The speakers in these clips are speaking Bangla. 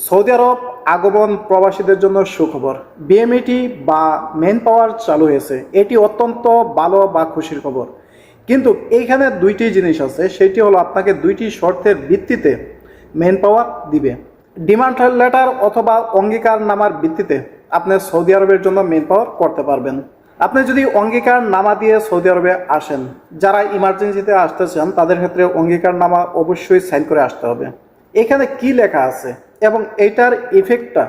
সৌদি আরব আগমন প্রবাসীদের জন্য সুখবর। বিএমইটি বা মেন পাওয়ার চালু হয়েছে, এটি অত্যন্ত ভালো বা খুশির খবর। কিন্তু এইখানে দুইটি জিনিস আছে, সেটি হলো আপনাকে দুইটি শর্তের ভিত্তিতে মেন পাওয়ার দিবে। ডিমান্ড লেটার অথবা অঙ্গীকারনামার ভিত্তিতে আপনি সৌদি আরবের জন্য মেন পাওয়ার করতে পারবেন। আপনি যদি অঙ্গীকারনামা দিয়ে সৌদি আরবে আসেন, যারা ইমার্জেন্সিতে আসতে চান তাদের ক্ষেত্রে অঙ্গীকারনামা অবশ্যই সাইন করে আসতে হবে। এখানে কি লেখা আছে এবং এইটার ইফেক্টটা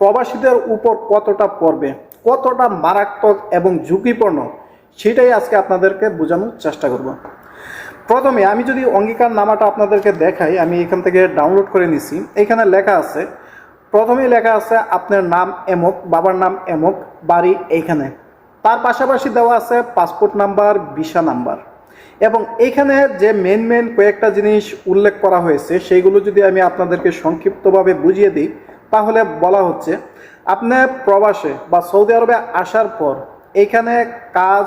প্রবাসীদের উপর কতটা পড়বে, কতটা মারাত্মক এবং ঝুঁকিপূর্ণ, সেটাই আজকে আপনাদেরকে বোঝানোর চেষ্টা করব। প্রথমে আমি যদি অঙ্গীকারনামাটা আপনাদেরকে দেখাই, আমি এখান থেকে ডাউনলোড করে নিছি। এখানে লেখা আছে, প্রথমেই লেখা আছে আপনার নাম এমক, বাবার নাম এমক, বাড়ি এইখানে। তার পাশাপাশি দেওয়া আছে পাসপোর্ট নাম্বার, ভিসা নাম্বার, এবং এইখানে যে মেন কয়েকটা জিনিস উল্লেখ করা হয়েছে সেইগুলো যদি আমি আপনাদেরকে সংক্ষিপ্তভাবে বুঝিয়ে দিই, তাহলে বলা হচ্ছে আপনি প্রবাসে বা সৌদি আরবে আসার পর এইখানে কাজ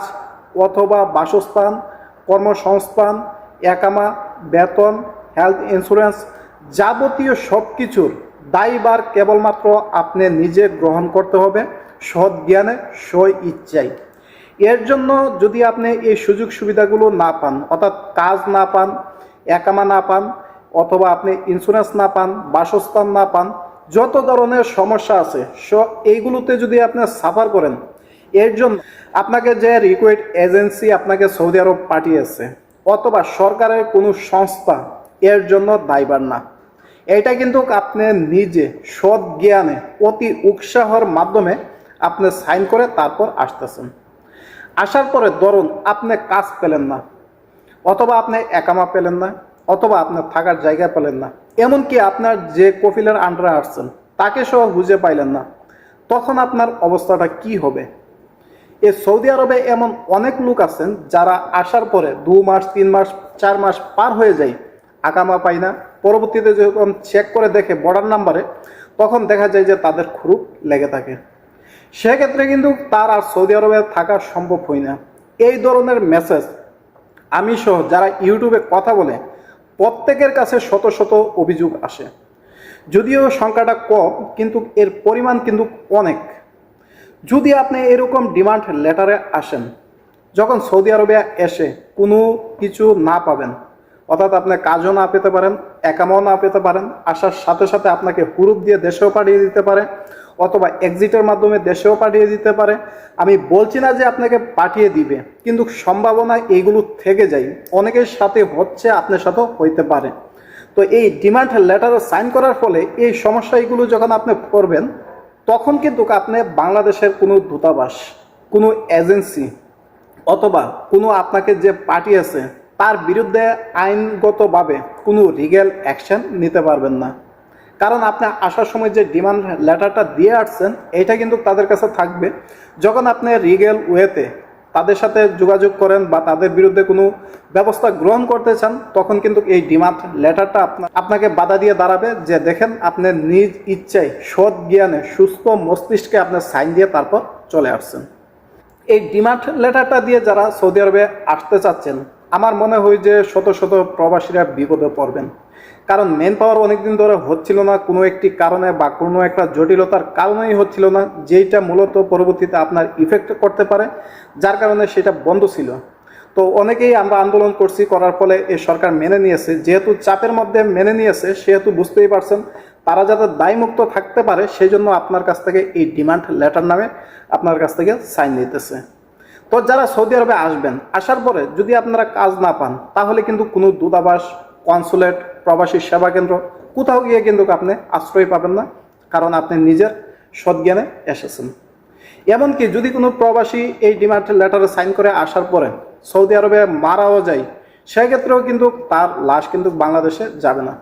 অথবা বাসস্থান, কর্মসংস্থান, একামা, বেতন, হেলথ ইন্স্যুরেন্স, যাবতীয় সব কিছুর দায়ভার কেবলমাত্র আপনি নিজে গ্রহণ করতে হবে, সৎ জ্ঞানে, স্ব ইচ্ছায়। এর জন্য যদি আপনি এই সুযোগ সুবিধাগুলো না পান, অর্থাৎ কাজ না পান, একামা না পান, অথবা আপনি ইন্স্যুরেন্স না পান, বাসস্থান না পান, যত ধরনের সমস্যা আছে এইগুলোতে যদি আপনি সাফার করেন, এর জন্য আপনাকে যে রিক্রুট এজেন্সি আপনাকে সৌদি আরব পাঠিয়েছে অথবা সরকারের কোনো সংস্থা এর জন্য দায়ভার না। এটা কিন্তু আপনি নিজে সৎ জ্ঞানে অতি উৎসাহর মাধ্যমে আপনি সাইন করে তারপর আসতেছেন। আসার পরে ধরুন আপনি কাজ পেলেন না, অথবা আপনি একামা পেলেন না, অথবা আপনার থাকার জায়গা পেলেন না, এমনকি আপনার যে কফিলের আন্ডারে আসছেন তাকে সহ বুঝে পাইলেন না, তখন আপনার অবস্থাটা কি হবে? এই সৌদি আরবে এমন অনেক লোক আছেন যারা আসার পরে 2 মাস, 3 মাস, 4 মাস পার হয়ে যায়, আকামা পায় না। পরবর্তীতে যখন চেক করে দেখে বর্ডার নাম্বারে, তখন দেখা যায় যে তাদের খুব লেগে থাকে। সেক্ষেত্রে কিন্তু তার আর সৌদি আরবে থাকা সম্ভব হয় না। এই ধরনের মেসেজ আমি সহ যারা ইউটিউবে কথা বলে প্রত্যেকের কাছে শত শত অভিযোগ আসে। যদিও সংখ্যাটা কম, কিন্তু এর পরিমাণ কিন্তু অনেক। যদি আপনি এরকম ডিমান্ড লেটারে আসেন, যখন সৌদি আরবে এসে কোনো কিছু না পাবেন, অর্থাৎ আপনি কাজও না পেতে পারেন, একামাও না পেতে পারেন, আসার সাথে সাথে আপনাকে হুরুপ দিয়ে দেশেও পাঠিয়ে দিতে পারে, অথবা এক্সিটের মাধ্যমে দেশেও পাঠিয়ে দিতে পারে। আমি বলছি না যে আপনাকে পাঠিয়ে দিবে, কিন্তু সম্ভাবনা এইগুলো থেকে যায়। অনেকের সাথে হচ্ছে, আপনার সাথেও হইতে পারে। তো এই ডিমান্ড লেটারে সাইন করার ফলে এই সমস্যাগুলো যখন আপনি করবেন, তখন কিন্তু আপনি বাংলাদেশের কোনো দূতাবাস, কোনো এজেন্সি, অথবা কোনো আপনাকে যে পাঠিয়েছে তার বিরুদ্ধে আইনগতভাবে কোনো লিগ্যাল অ্যাকশন নিতে পারবেন না। কারণ আপনি আসার সময় যে ডিমান্ড লেটারটা দিয়ে আসছেন, এটা কিন্তু তাদের কাছে থাকবে। যখন আপনি লিগ্যাল ওয়েতে তাদের সাথে যোগাযোগ করেন বা তাদের বিরুদ্ধে কোনো ব্যবস্থা গ্রহণ করতে চান, তখন কিন্তু এই ডিমান্ড লেটারটা আপনাকে বাধা দিয়ে দাঁড়াবে যে দেখেন আপনি নিজ ইচ্ছায় সৎ জ্ঞানে সুস্থ মস্তিষ্কে আপনার সাইন দিয়ে তারপর চলে আসছেন। এই ডিমান্ড লেটারটা দিয়ে যারা সৌদি আরবে আসতে চাচ্ছেন, আমার মনে হয় যে শত শত প্রবাসীরা বিপদে পড়বেন। কারণ মেন পাওয়ার অনেকদিন ধরে হচ্ছিল না, কোনো একটি কারণে বা কোনো একটা জটিলতার কারণেই হচ্ছিল না, যেইটা মূলত পরবর্তীতে আপনার ইফেক্ট করতে পারে, যার কারণে সেটা বন্ধ ছিল। তো অনেকেই আমরা আন্দোলন করছি, করার ফলে এই সরকার মেনে নিয়েছে। যেহেতু চাপের মধ্যে মেনে নিয়েছে, সেহেতু বুঝতেই পারছেন তারা যাতে দায়মুক্ত থাকতে পারে, সেই জন্য আপনার কাছ থেকে এই ডিমান্ড লেটার নামে আপনার কাছ থেকে সাইন নিতেছে। তো যারা সৌদি আরবে আসবেন, আসার পরে যদি আপনারা কাজ না পান, তাহলে কিন্তু কোনো দূতাবাস, কনসুলেট, প্রবাসী সেবা কেন্দ্র কোথাও গিয়ে কিন্তু আপনি আশ্রয় পাবেন না, কারণ আপনি নিজের সৎজ্ঞানে এসেছেন। এমনকি যদি কোনো প্রবাসী এই ডিমান্ড লেটারে সাইন করে আসার পরে সৌদি আরবে মারাও যায়, সেক্ষেত্রেও কিন্তু তার লাশ কিন্তু বাংলাদেশে যাবে না।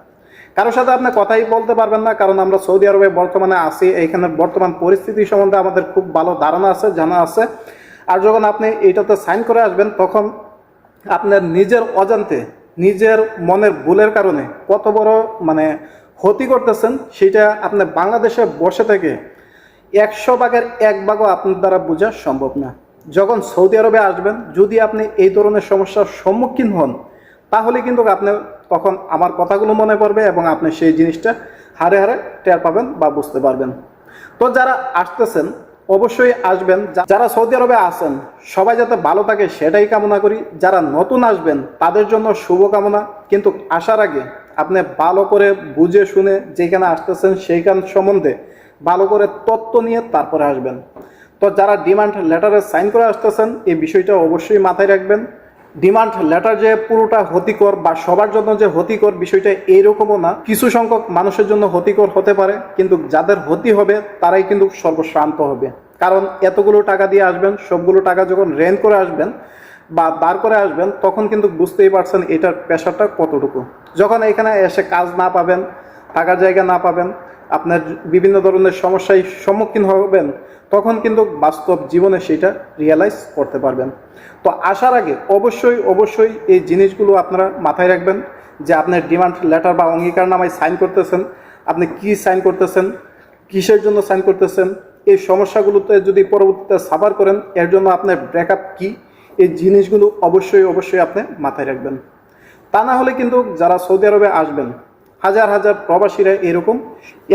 কারোর সাথে আপনি কথাই বলতে পারবেন না, কারণ আমরা সৌদি আরবে বর্তমানে আছি, এইখানে বর্তমান পরিস্থিতি সম্বন্ধে আমাদের খুব ভালো ধারণা আছে, জানা আছে। আর যখন আপনি এইটাতে সাইন করে আসবেন, তখন আপনার নিজের অজান্তে, নিজের মনের ভুলের কারণে কত বড় ক্ষতি করতেছেন, সেটা আপনি বাংলাদেশে বসে থেকে 100 ভাগের 1 ভাগও আপনার দ্বারা বোঝা সম্ভব না। যখন সৌদি আরবে আসবেন, যদি আপনি এই ধরনের সমস্যার সম্মুখীন হন, তাহলে কিন্তু আপনি তখন আমার কথাগুলো মনে পড়বে এবং আপনি সেই জিনিসটা হারে হারে টের পাবেন বা বুঝতে পারবেন। তো যারা আসতেছেন অবশ্যই আসবেন, যারা সৌদি আরবে আছেন সবাই যাতে ভালো থাকে সেটাই কামনা করি। যারা নতুন আসবেন তাদের জন্য শুভকামনা। কিন্তু আসার আগে আপনি ভালো করে বুঝে শুনে যেখানে আসতেছেন সেইখান সম্বন্ধে ভালো করে তথ্য নিয়ে তারপরে আসবেন। তো যারা ডিমান্ড লেটারে সাইন করে আসতেছেন এই বিষয়টা অবশ্যই মাথায় রাখবেন। ডিমান্ড লেটার যে পুরোটা ক্ষতিকর বা সবার জন্য যে ক্ষতিকর বিষয়টা এইরকমও না, কিছু সংখ্যক মানুষের জন্য ক্ষতিকর হতে পারে, কিন্তু যাদের ক্ষতি হবে তারাই কিন্তু সর্বশ্রান্ত হবে। কারণ এতগুলো টাকা দিয়ে আসবেন, সবগুলো টাকা যখন রেন্ট করে আসবেন বা দাঁড় করে আসবেন তখন কিন্তু বুঝতেই পারছেন এটার প্রেশারটা কতটুকু। যখন এখানে এসে কাজ না পাবেন, থাকার জায়গা না পাবেন, আপনার বিভিন্ন ধরনের সমস্যায় সম্মুখীন হবেন, তখন কিন্তু বাস্তব জীবনে সেটা রিয়েলাইজ করতে পারবেন। তো আসার আগে অবশ্যই অবশ্যই এই জিনিসগুলো আপনারা মাথায় রাখবেন যে আপনার ডিমান্ড লেটার বা অঙ্গীকারনামায় সাইন করতেছেন, আপনি কি সাইন করতেছেন, কিসের জন্য সাইন করতেছেন, এই সমস্যাগুলোতে যদি পরবর্তীতে সাফার করেন এর জন্য আপনার ব্যাকআপ কি, এই জিনিসগুলো অবশ্যই অবশ্যই আপনি মাথায় রাখবেন। তা না হলে কিন্তু যারা সৌদি আরবে আসবেন হাজার হাজার প্রবাসীরা এরকম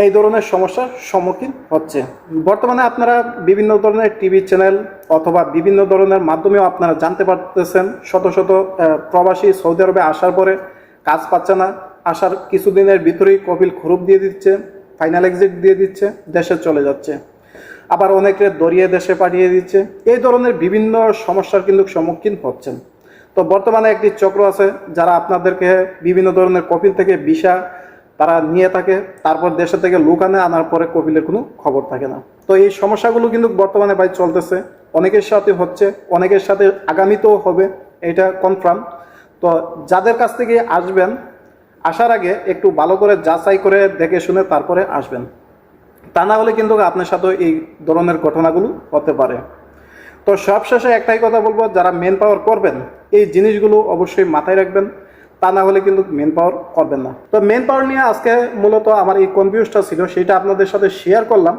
এই ধরনের সমস্যার সম্মুখীন হচ্ছে। বর্তমানে আপনারা বিভিন্ন ধরনের টিভি চ্যানেল অথবা বিভিন্ন ধরনের মাধ্যমেও আপনারা জানতে পারতেছেন শত শত প্রবাসী সৌদি আরবে আসার পরে কাজ পাচ্ছে না, আসার কিছুদিনের ভিতরেই কপিল খুরুপ দিয়ে দিচ্ছে, ফাইনাল এক্সিট দিয়ে দিচ্ছে, দেশে চলে যাচ্ছে, আবার অনেকে দরিয়ে দেশে পাঠিয়ে দিচ্ছে। এই ধরনের বিভিন্ন সমস্যার কিন্তু সম্মুখীন হচ্ছেন। তো বর্তমানে একটি চক্র আছে যারা আপনাদেরকে বিভিন্ন ধরনের কপিল থেকে ভিসা তারা নিয়ে থাকে, তারপর দেশে থেকে লোক আনার পরে কপিলের কোনো খবর থাকে না। তো এই সমস্যাগুলো কিন্তু বর্তমানে ভাই চলতেছে, অনেকের সাথে হচ্ছে, অনেকের সাথে আগামীতেও হবে, এটা কনফার্ম। তো যাদের কাছ থেকে আসবেন আসার আগে একটু ভালো করে যাচাই করে দেখে শুনে তারপরে আসবেন, তা না হলে কিন্তু আপনার সাথে এই ধরনের ঘটনাগুলো হতে পারে। তো সবশেষে একটাই কথা বলবো, যারা মেন পাওয়ার করবেন এই জিনিসগুলো অবশ্যই মাথায় রাখবেন, তা না হলে কিন্তু মেন পাওয়ার করবেন না। তো মেন পাওয়ার নিয়ে আজকে মূলত আমার এই কনফিউজটা ছিল, সেটা আপনাদের সাথে শেয়ার করলাম।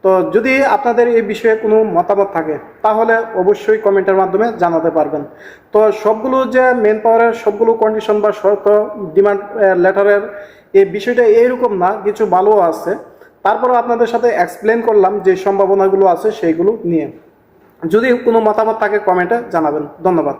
তো যদি আপনাদের এই বিষয়ে কোনো মতামত থাকে তাহলে অবশ্যই কমেন্টের মাধ্যমে জানাতে পারবেন। তো সবগুলো যে মেন পাওয়ারের সবগুলো কন্ডিশন বা শর্ত ডিমান্ড লেটারের এই বিষয়টা এইরকম না, কিছু ভালোও আছে। তারপরে আপনাদের সাথে এক্সপ্লেন করলাম যে সম্ভাবনাগুলো আছে সেইগুলো নিয়ে। যদি কোনো মতামত থাকে কমেন্টে জানাবেন। ধন্যবাদ।